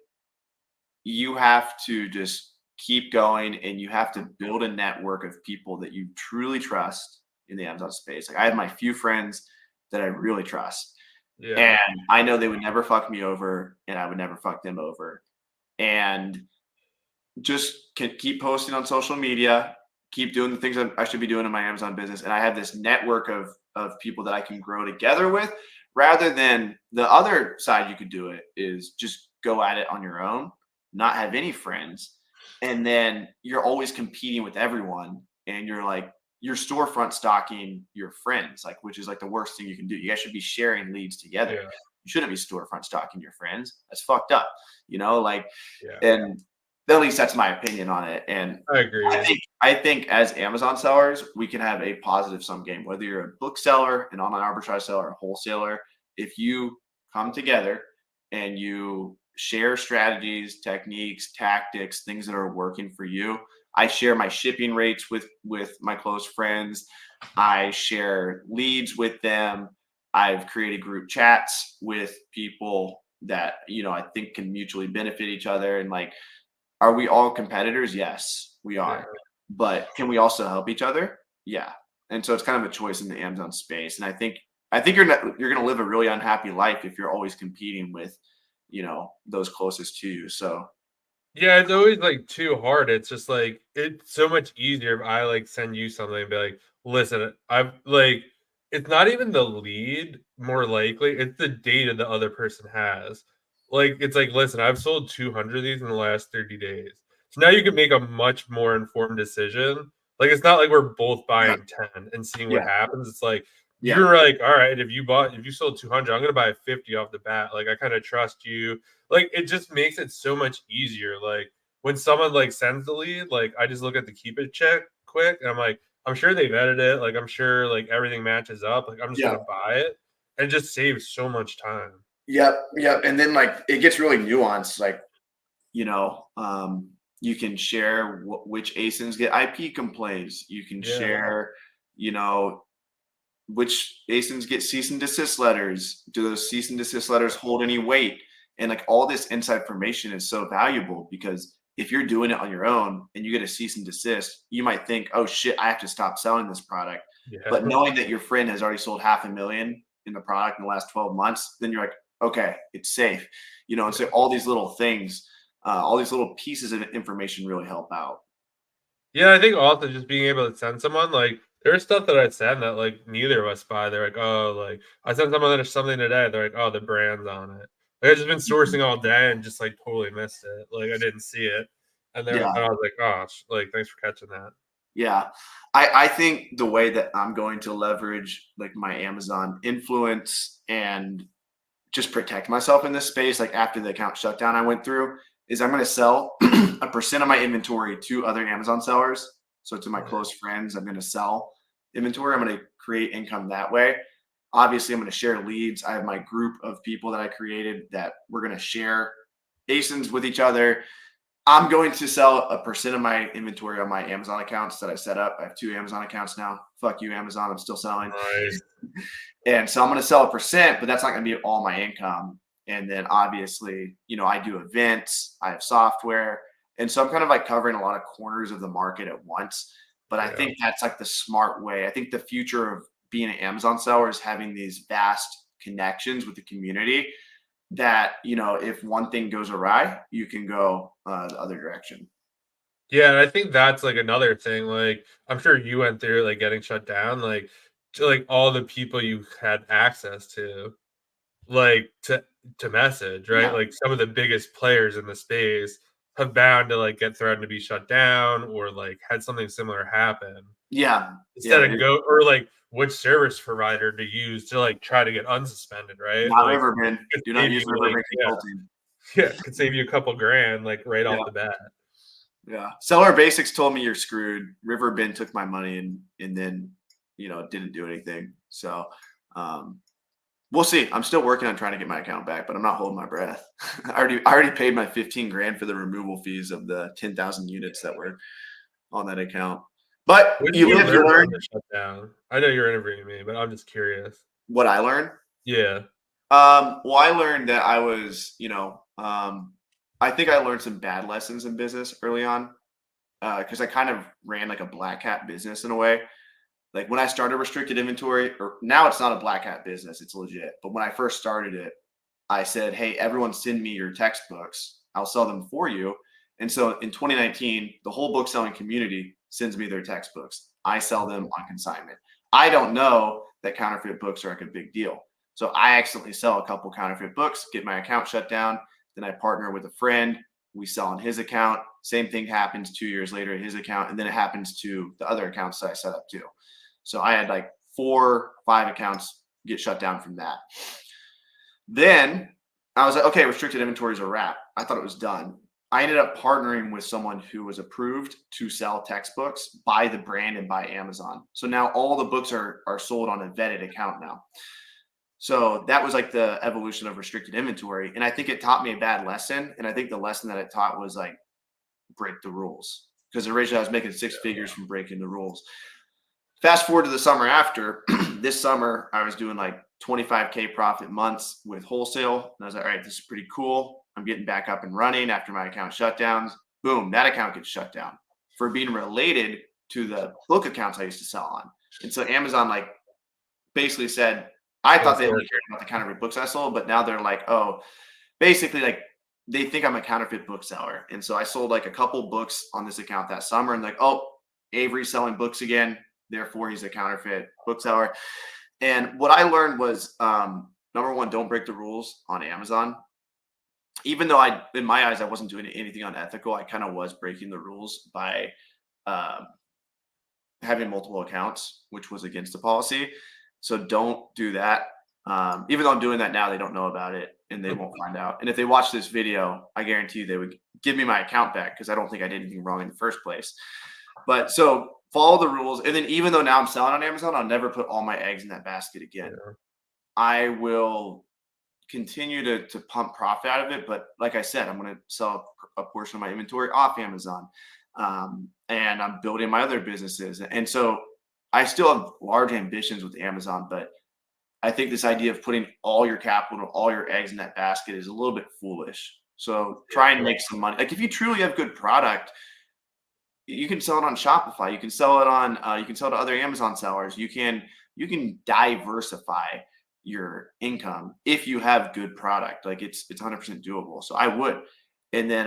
you have to just keep going, and you have to build a network of people that you truly trust in the Amazon space. Like I have my few friends that I really trust. yeah, And I know they would never fuck me over, and I would never fuck them over. And just keep posting on social media, keep doing the things I should be doing in my Amazon business. And I have this network of people that I can grow together with, rather than the other side you could do it is just go at it on your own. not have any friends, and then you're always competing with everyone, and you're storefront stocking your friends, like, which is like the worst thing you can do. You guys should be sharing leads together. Yeah. You shouldn't be storefront stocking your friends. That's fucked up, like, Yeah. and at least that's my opinion on it. And I agree. I think as Amazon sellers, we can have a positive sum game, whether you're a bookseller, an online arbitrage seller, a wholesaler. If you come together and you share strategies, techniques, tactics, things that are working for you. I share my shipping rates with my close friends. I share leads with them. I've created group chats with people that, I think can mutually benefit each other. And like, are we all competitors? Yes, we Yeah. are. But can we also help each other? Yeah. And so it's kind of a choice in the Amazon space. And I think you're going to live a really unhappy life if you're always competing with, those closest to you. So Yeah, it's always like too hard. It's just like it's so much easier if I like send you something and be like, listen, I've like it's not even the lead more likely, it's the data the other person has. Like it's like, listen, I've sold 200 of these in the last 30 days. So now you can make a much more informed decision. Like it's not like we're both yeah, buying 10 and seeing what yeah, happens. It's like yeah, you're like, all right, if you sold 200, I'm gonna buy 50 off the bat. Like I kind of trust you, like it just makes it so much easier. Like when someone like sends the lead, like I just look at the keep it check quick and I'm like, I'm sure they've edited it. Like I'm sure like everything matches up. Like I'm just yeah. gonna buy it. And it just saves so much time. Yep, yep. And then like it gets really nuanced. Like, you know, you can share which ASINs get IP complaints. You can Yeah. share, you know, which ASINs get cease and desist letters. Do those cease and desist letters hold any weight? And like all this inside information is so valuable because if you're doing it on your own and you get a cease and desist, you might think, oh shit, I have to stop selling this product. Yeah. But knowing that your friend has already sold 500,000 in the product in the last 12 months, then you're like, okay, it's safe. And so all these little things, all these little pieces of information really help out. Yeah, I think also just being able to send someone like there's stuff that I send that like neither of us buy. They're like, oh, like I sent someone that something today. They're like, oh, the brand's on it. Like I've just been sourcing all day and just like totally missed it. Like I didn't see it, and Yeah. I was like, gosh, like thanks for catching that. Yeah. I think the way that I'm going to leverage like my Amazon influence and just protect myself in this space, like after the account shutdown I went through, is I'm going to sell a percent of my inventory to other Amazon sellers. So to my close friends, I'm going to sell inventory. I'm going to create income that way. Obviously, I'm going to share leads. I have my group of people that I created that we're going to share ASINs with each other. I'm going to sell a percent of my inventory on my Amazon accounts that I set up. I have 2 Amazon accounts now. Fuck you, Amazon. I'm still selling. Nice. And so I'm going to sell a percent, but that's not going to be all my income. And then obviously, I do events, I have software. And so I'm kind of like covering a lot of corners of the market at once. But I Yeah. think that's like the smart way. I think the future of being an Amazon seller is having these vast connections with the community that, if one thing goes awry, you can go the other direction. Yeah, and I think that's like another thing. Like I'm sure you went through like getting shut down, like to like all the people you had access to. Like, to message, right? Yeah. Like, some of the biggest players in the space have bound to, like, get threatened to be shut down or, like, had something similar happen. Yeah. Instead Yeah. of go or, like, which service provider to use to, like, try to get unsuspended, right? Not Like, Riverbend. could Do not save use you, like Riverbend yeah, Consulting. yeah, could save you a couple grand, like, right Yeah. off the bat. Yeah. Seller Basics told me you're screwed. Riverbend took my money and then, didn't do anything. So we'll see. I'm still working on trying to get my account back, but I'm not holding my breath. I already paid my 15 grand for the removal fees of the 10,000 units that were on that account. But What did you you live, you learn learn. from the shutdown? I know you're interviewing me, but I'm just curious. What I learned. Yeah. Well, I learned that I was, I think I learned some bad lessons in business early on because I kind of ran like a black hat business in a way. Like when I started restricted inventory, or now it's not a black hat business, it's legit. But when I first started it, I said, hey, everyone send me your textbooks. I'll sell them for you. And so in 2019, the whole book selling community sends me their textbooks. I sell them on consignment. I don't know that counterfeit books are like a big deal. So I accidentally sell a couple counterfeit books, get my account shut down. Then I partner with a friend. we sell on his account. Same thing happens 2 years later at his account, and then it happens to the other accounts that I set up too. So I had like 4, 5 accounts get shut down from that. Then I was like, okay, restricted inventory is a wrap. I thought it was done. I ended up partnering with someone who was approved to sell textbooks by the brand and by Amazon. So now all the books are sold on a vetted account now. So that was like the evolution of restricted inventory. And I think it taught me a bad lesson. And I think the lesson that it taught was like, break the rules. Because originally I was making 6 figures from breaking the rules. Fast forward to the summer after, this summer I was doing like 25K profit months with wholesale. And I was like, all right, this is pretty cool. I'm getting back up and running after my account shutdowns. Boom, that account gets shut down for being related to the book accounts I used to sell on. And so Amazon like basically said, I thought they only cared about the counterfeit books I sold, but now they're like, oh, basically like they think I'm a counterfeit bookseller. And so I sold like a couple books on this account that summer and like, oh, Avery's selling books again. Therefore, he's a counterfeit bookseller. And what I learned was, number one, don't break the rules on Amazon. Even though in my eyes, I wasn't doing anything unethical, I kind of was breaking the rules by having multiple accounts, which was against the policy. So don't do that. Even though I'm doing that now, they don't know about it and they won't find out. And if they watch this video, I guarantee you they would give me my account back because I don't think I did anything wrong in the first place. But so follow the rules. And then even though now I'm selling on Amazon, I'll never put all my eggs in that basket again. Yeah. I will continue to pump profit out of it. But like I said, I'm going to sell a portion of my inventory off Amazon. And I'm building my other businesses. And so I still have large ambitions with Amazon, but I think this idea of putting all your capital, all your eggs in that basket is a little bit foolish. So try and make some money. Like if you truly have good product, you can sell it on Shopify. You can sell it on, you can sell it to other Amazon sellers. You can diversify your income if you have good product. Like it's 100% doable. So I would. And then,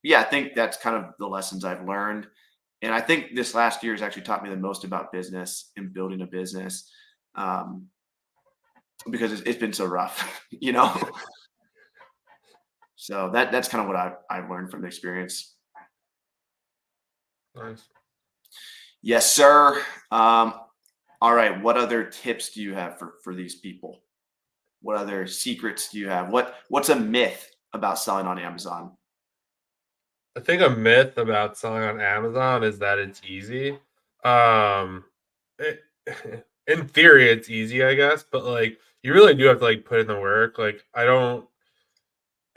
yeah, I think that's kind of the lessons I've learned. And I think this last year has actually taught me the most about business and building a business, because it's been so rough, you know? So that's kind of what I've learned from the experience. Nice. Yes, sir. All right. What other tips do you have for these people? What other secrets do you have? What's a myth about selling on Amazon? I think a myth about selling on Amazon is that it's easy. In theory, it's easy, I guess, but like you really do have to like put in the work. Like I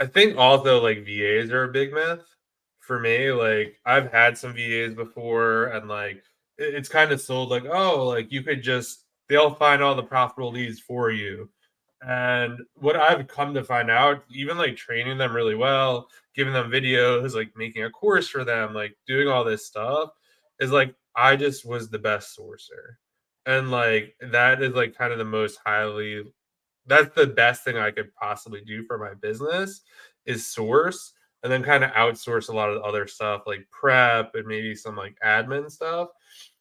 think also like VAs are a big myth for me. Like I've had some VAs before, and like it's kind of sold like, oh, like you could just they'll find all the profitable leads for you. And what I've come to find out, even like training them really well, giving them videos, like making a course for them, like doing all this stuff, is like I just was the best sourcer. And like that is like kind of the most highly that's the best thing I could possibly do for my business is source and then kind of outsource a lot of the other stuff like prep and maybe some like admin stuff.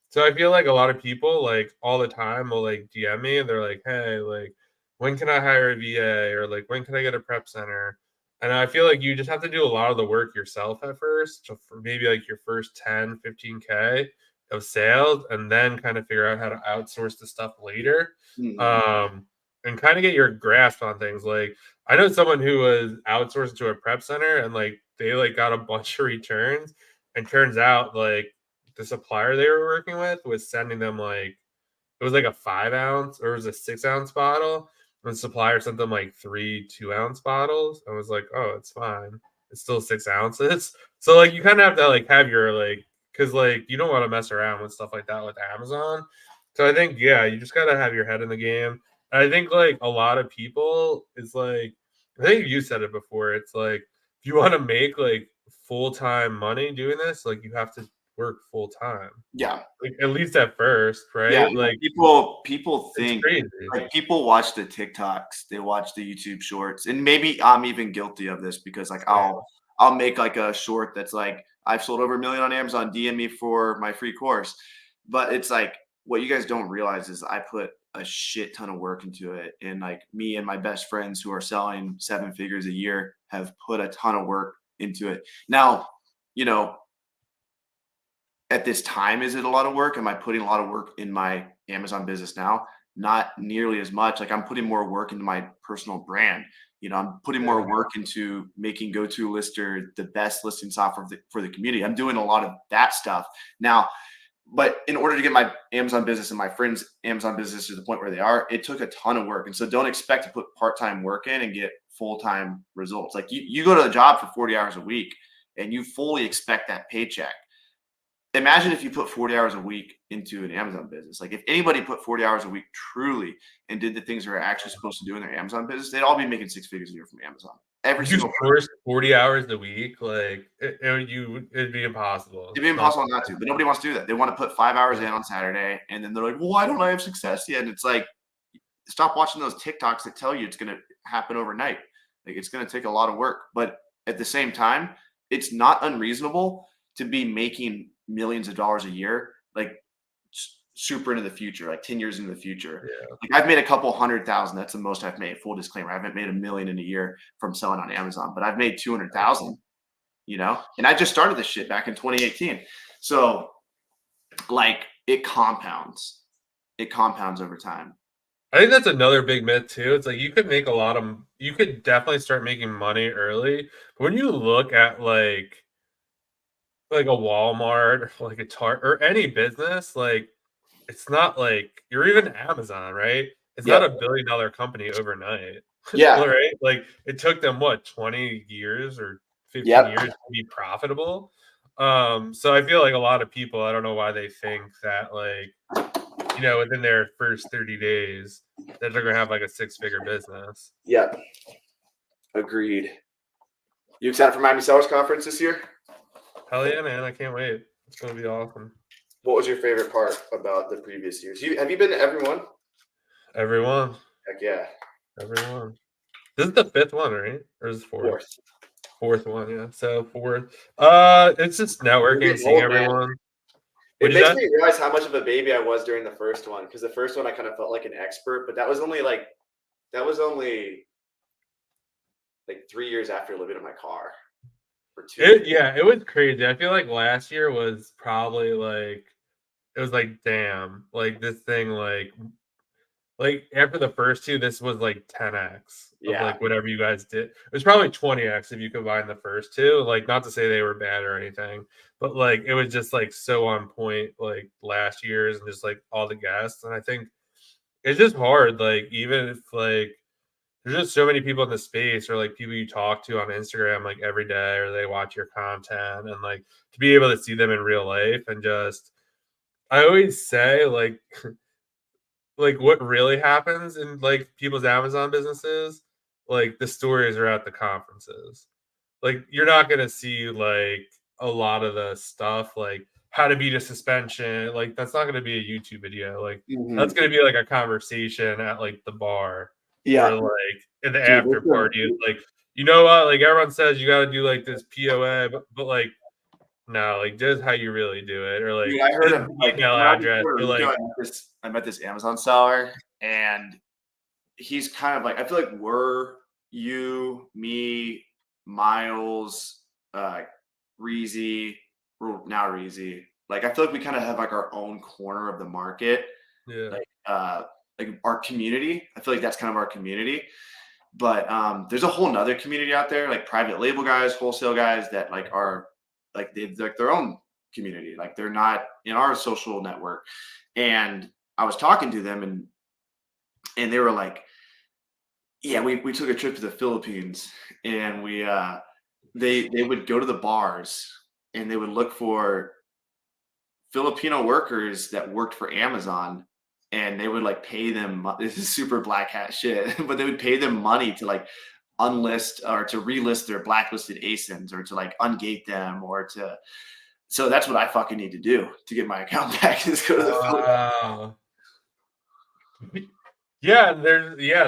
So I feel like a lot of people like all the time will like DM me and they're like, hey, like, when can I hire a VA or like, when can I get a prep center? And I feel like you just have to do a lot of the work yourself at first. So for maybe like your first 10, 15K of sales and then kind of figure out how to outsource the stuff later. Mm-hmm. And kind of get your grasp on things. Like I know someone who was outsourced to a prep center and like they like got a bunch of returns and turns out like the supplier they were working with was sending them like it was like a 5-ounce or it was a 6-ounce bottle. And the supplier sent them like 3 2-ounce bottles. I was like, oh, it's fine. It's still 6 ounces. So like you kind of have to like have your like because like you don't want to mess around with stuff like that with Amazon. So I think yeah, you just gotta have your head in the game. And I think like a lot of people is like I think you said it before. It's like if you want to make like full-time money doing this, like you have to work full time. Yeah. Like at least at first, right? Yeah. Like People it's think crazy. like people watch the TikToks, they watch the YouTube shorts, and maybe I'm even guilty of this because like I'll make like a short that's like I've sold over $1 million on Amazon, DM me for my free course. But it's like what you guys don't realize is I put a shit ton of work into it. And like me and my best friends who are selling 7 figures a year have put a ton of work into it. Now, at this time, is it a lot of work? Am I putting a lot of work in my Amazon business now? Not nearly as much. Like I'm putting more work into my personal brand. I'm putting more work into making GoToLister the best listing software for the community. I'm doing a lot of that stuff now. But in order to get my Amazon business and my friends' Amazon business to the point where they are, it took a ton of work. And so don't expect to put part-time work in and get full-time results. Like you go to the job for 40 hours a week and you fully expect that paycheck. Imagine if you put 40 hours a week into an Amazon business. Like if anybody put 40 hours a week truly and did the things they're actually supposed to do in their Amazon business, they'd all be making 6 figures a year from Amazon. Every single person. 40 hours a week, like it'd be impossible. It'd be impossible not to, but nobody wants to do that. They want to put 5 hours in on Saturday, and then they're like, well, why don't I have success yet? And it's like, stop watching those TikToks that tell you it's going to happen overnight. Like it's going to take a lot of work, but at the same time, it's not unreasonable to be making millions of dollars a year, like super into the future, like 10 years into the future. Yeah. Like I've made a couple 100,000. That's the most I've made. Full disclaimer. I haven't made $1 million in a year from selling on Amazon, but I've made 200,000, and I just started this shit back in 2018. So like it compounds over time. I think that's another big myth too. It's like you could definitely start making money early. But when you look at like a Walmart or like a Target or any business, like it's not like you're even Amazon, right? It's not $1 billion company overnight. Yeah. Right? Like it took them 20 years or 15 years to be profitable. So I feel like a lot of people, I don't know why they think that like, within their first 30 days that they're gonna have like a 6-figure business. Yep. Agreed. You excited for Miami Sellers Conference this year? Hell yeah, man. I can't wait. It's gonna be awesome. What was your favorite part about the previous years? Have you been to every one? Every one. Heck yeah. Every one. This is the 5th one, right? Or is it 4th? Fourth one, yeah. So 4th. It's just networking, seeing everyone. It makes me realize how much of a baby I was during the first one, because the first one I kind of felt like an expert, but that was only like 3 years after living in my car. It was crazy. I feel like last year was probably like it was like damn, like this thing like after the first 2, this was like 10x of like whatever you guys did. It was probably 20x if you combine the first 2. Like not to say they were bad or anything, but like it was just like so on point like last year's and just like all the guests. And I think it's just hard, like even if like there's just so many people in the space or like people you talk to on Instagram like every day or they watch your content and like to be able to see them in real life and just I always say like like what really happens in like people's Amazon businesses, like the stories are at the conferences. Like you're not gonna see like a lot of the stuff like how to beat a suspension. Like that's not gonna be a YouTube video. Like that's gonna be like a conversation at like the bar. Yeah. Or like in the after party. Like, you know what? Like everyone says you gotta do like this POA, but like no, like just how you really do it. Or like I heard of like email address. Or like I met this Amazon seller and he's kind of like, I feel like you, me, Miles, Reezy, now Reezy. Like I feel like we kind of have like our own corner of the market. Yeah. Like our community. I feel like that's kind of our community. But there's a whole nother community out there, like private label guys, wholesale guys that like are like they've like their own community. Like they're not in our social network. And I was talking to them and they were like, yeah, we took a trip to the Philippines and they would go to the bars and they would look for Filipino workers that worked for Amazon. And they would like pay them. This is super black hat shit, but they would pay them money to like unlist or to relist their blacklisted ASINs or to like ungate them or to. So that's what I fucking need to do to get my account back. Is go to the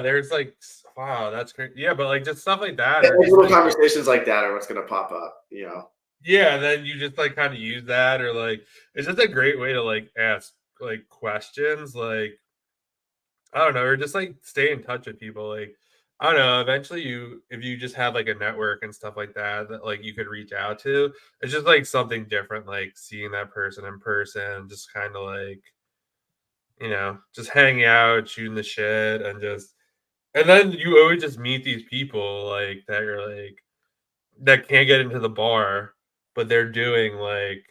there's like wow, that's great. Yeah, but like just stuff like that. Or little like, conversations like that are what's gonna pop up, Yeah, and then you just like kind of use that or like it's just a great way to like ask like questions like I don't know or just like stay in touch with people like I don't know. Eventually, if you just have like a network and stuff like that, that like you could reach out to, it's just like something different, like seeing that person in person, just kind of like, just hanging out, shooting the shit, and then you always just meet these people like that you're like that can't get into the bar, but they're doing like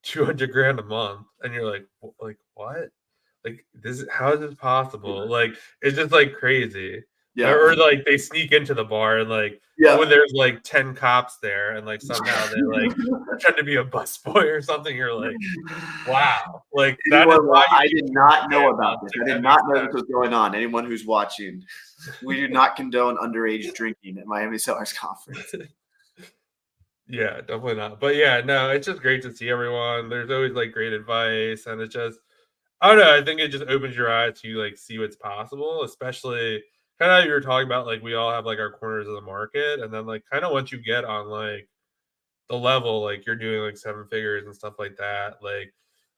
200 grand a month, and you're like, like what? Like how is this possible? Like it's just like crazy. Yeah. Or like they sneak into the bar and like Yeah. when there's like 10 cops there and like somehow they like pretend to be a busboy or something, you're like, wow, like that is why you I need did to not know understand about that. this. I That did makes not know sense. this was going on. Anyone who's watching, we do not condone underage drinking at Miami Sellers Conference. Yeah, definitely not. But yeah, no, it's just great to see everyone. There's always like great advice, and it's just I don't know. I think it just opens your eyes to like see what's possible, especially kind of you were talking about. Like we all have like our corners of the market, and then like kind of once you get on like the level, like you're doing like 7 figures and stuff like that, like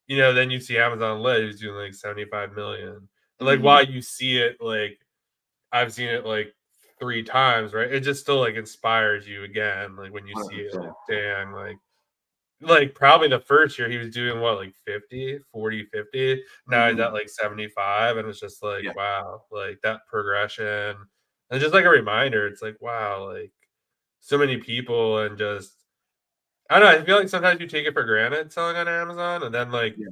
then you see Amazon Lit who's doing like 75 million. And like Mhm. while you see it, like I've seen it like 3 times, right? It just still like inspires you again, like when you see it, 100%. like dang, like probably the first year he was doing what like 50, 40, 50. Now he's Mhm. at like 75, and it's just like Yeah. wow, like that progression. And just like a reminder, it's like wow, like so many people, and just I don't know, I feel like sometimes you take it for granted selling on Amazon, and then like Yeah.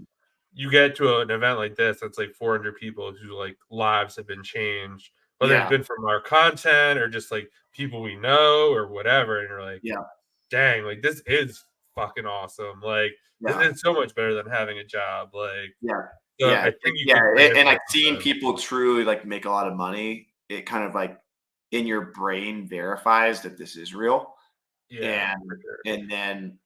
you get to an event like this that's like 400 people whose like lives have been changed, whether it's Yeah. been from our content or just like people we know or whatever, and you're like Yeah. dang, like this is fucking awesome. Like this Yeah. is so much better than having a job. Like Yeah. so Yeah. I think you Yeah. can bring it And to like seeing something. people truly like make a lot of money, it kind of like in your brain verifies that this is real. Yeah, And for sure. then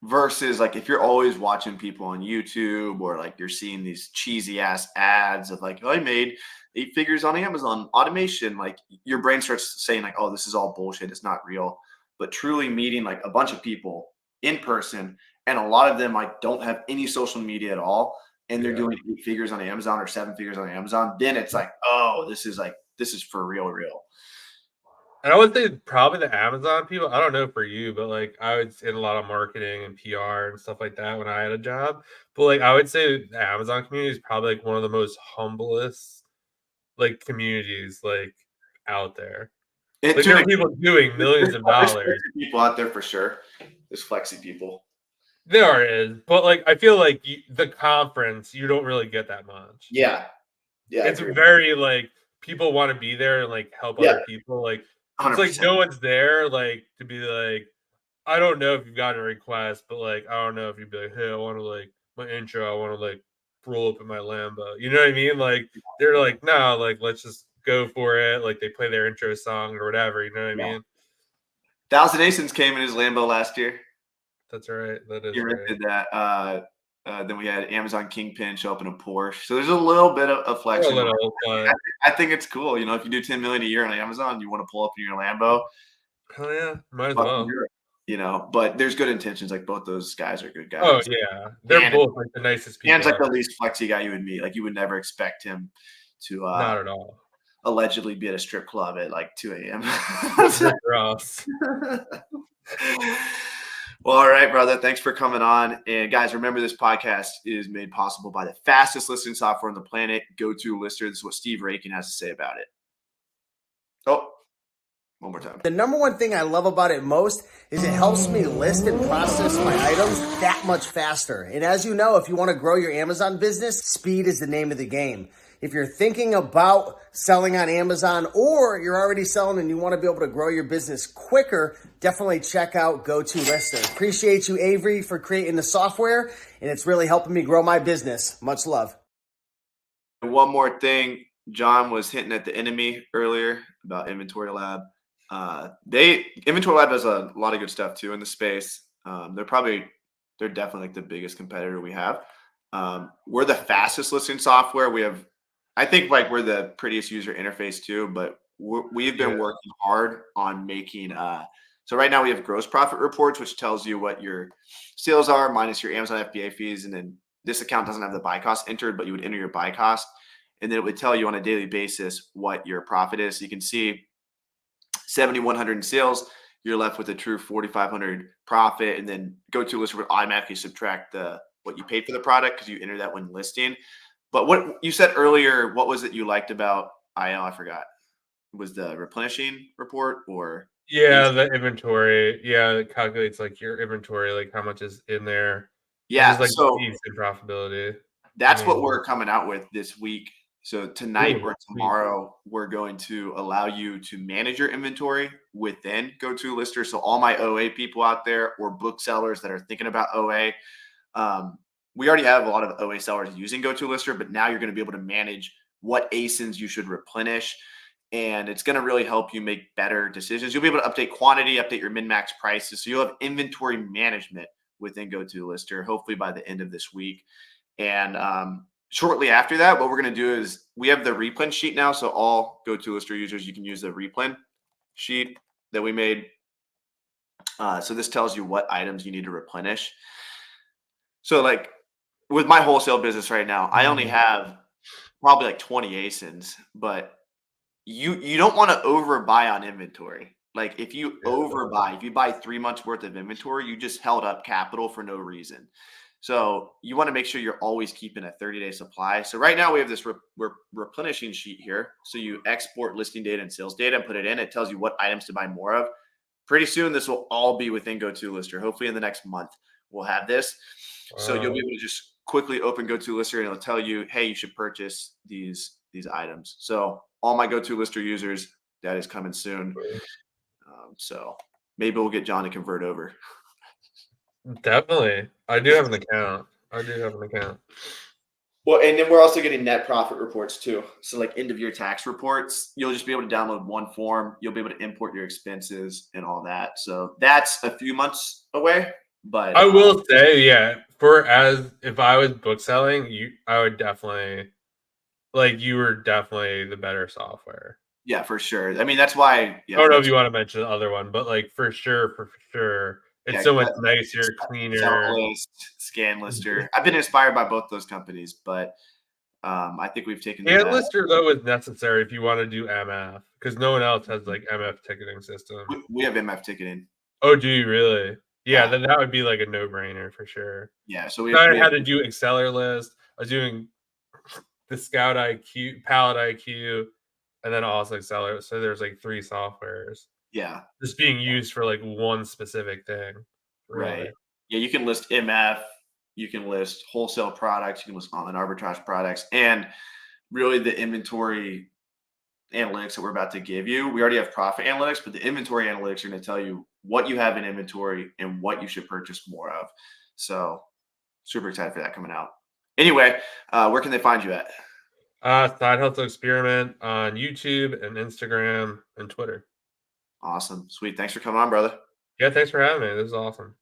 versus like if you're always watching people on YouTube or like you're seeing these cheesy ass ads of like, oh, I made 8 figures on Amazon automation, like your brain starts saying like, oh, this is all bullshit, it's not real. But truly meeting like a bunch of people in person, and a lot of them like don't have any social media at all, and they're Yeah. doing 8 figures on Amazon or 7 figures on Amazon, then it's like, oh, this is for real. And I would say probably the Amazon people, I don't know for you, but like I would in a lot of marketing and PR and stuff like that when I had a job. But like I would say the Amazon community is probably like one of the most humblest like communities like out there. And Like to there an are people doing millions of there's dollars. people out there for sure. There's flexy people. There is, but like I feel like the conference, you don't really get that much. Yeah. Yeah, I It's agree. very like people want to be there and like help Yeah, other people. Like it's like 100%. no one's there like to be like, I don't know if you've gotten a request, but like I don't know if you'd be like, hey, I want to like my intro, I want to like roll up in my Lambo. You know what I mean? Like they're like, no, like let's just go for it. Like they play their intro song or whatever. You know what I Yeah. mean? Thousand Asons came in his Lambo last year. That's right. That He is right. rented that. Then we had Amazon Kingpin show up in a Porsche. So there's a little bit of A flex. little, but I think it's cool. You know, if you do 10 million a year on Amazon, you want to pull up in your Lambo, hell yeah, might as fucking well. do it. You know, but there's good intentions. Like both those guys are good Oh guys. yeah, they're And both like the nicest Dan's people like ever. the least flexy guy you would meet. Like you would never expect him to Not at all. allegedly be at a strip club at like 2 a.m. Rick Ross. Well, all right, brother. Thanks for coming on. And guys, remember this podcast is made possible by the fastest listing software on the planet, Go-To Lister. This is what Steve Rakin has to say about it. Oh, one more time. The number one thing I love about it most is it helps me list and process my items that much faster. And as you know, if you want to grow your Amazon business, speed is the name of the game. If you're thinking about selling on Amazon or you're already selling and you want to be able to grow your business quicker, definitely check out Go-To-Lister. Appreciate you, Avery, for creating the software, and it's really helping me grow my business. Much love. And one more thing. John was hinting at the enemy earlier about Inventory Lab. Inventory Lab does a lot of good stuff too in the space. They're definitely like the biggest competitor we have. We're the fastest listing software. I think like we're the prettiest user interface too, but we've been working hard on making. So right now we have gross profit reports, which tells you what your sales are minus your Amazon FBA fees, and then this account doesn't have the buy cost entered, but you would enter your buy cost, and then it would tell you on a daily basis what your profit is. So you can see 7,100 in sales, you're left with a true 4,500 profit. And then GoToLister would automatically subtract what you paid for the product because you enter that when listing. But what you said earlier, what was it you liked about IO? I forgot. Was the replenishing report or? Yeah, the inventory. Yeah, it calculates like your inventory, like how much is in there, which is Yeah, like so decent profitability. that's what we're coming out with this week. So tonight Ooh, or tomorrow, we're going to allow you to manage your inventory within GoToLister. So all my OA people out there or booksellers that are thinking about OA, we already have a lot of OA sellers using GoToLister, but now you're going to be able to manage what ASINs you should replenish. And it's going to really help you make better decisions. You'll be able to update quantity, update your min-max prices. So you'll have inventory management within GoToLister, hopefully by the end of this week. And shortly after that, what we're going to do is we have the replen sheet now. So all GoToLister users, you can use the replen sheet that we made. So this tells you what items you need to replenish. So like with my wholesale business right now, I only have probably like 20 ASINs, but you don't want to overbuy on inventory. Like if you overbuy, if you buy 3 months worth of inventory, you just held up capital for no reason. So you want to make sure you're always keeping a 30-day supply. So right now we have this replenishing sheet here. So you export listing data and sales data and put it in. It tells you what items to buy more of. Pretty soon this will all be within GoToLister. Hopefully in the next month we'll have this. So you'll be able to just quickly open GoToLister and it'll tell you, hey, you should purchase these items. So all my GoToLister users, that is coming soon. So maybe we'll get John to convert over. Definitely. I do have an account. Well, and then we're also getting net profit reports too. So like end of year tax reports, you'll just be able to download one form. You'll be able to import your expenses and all that. So that's a few months away. But I will say, yeah, if I was bookselling, I would definitely you were definitely the better software. Yeah, for sure. I mean, that's why. Yeah, I don't know if you want to mention the other one, but for sure, it's so much nicer, cleaner. Scan Lister. I've been inspired by both those companies, but I think we've taken Scan Lister though is necessary if you want to do MF because no one else has like MF ticketing system. We have MF ticketing. Oh, do you really? Yeah, then that would be like a no-brainer for sure. Yeah, so I had to do AccelerList. I was doing the Scout IQ, Palette IQ, and then also Acceler. So there's like 3 softwares. Yeah. Just being used for like one specific thing. Really. Right. Yeah, you can list MF, you can list wholesale products, you can list online arbitrage products, and really the inventory analytics that we're about to give you. We already have profit analytics, but the inventory analytics are going to tell you what you have in inventory and what you should purchase more of. So super excited for that coming out. Anyway, where can they find you at? Side Hustle Experiment on YouTube and Instagram and Twitter. Awesome. Sweet. Thanks for coming on, brother. Yeah, thanks for having me. This is awesome.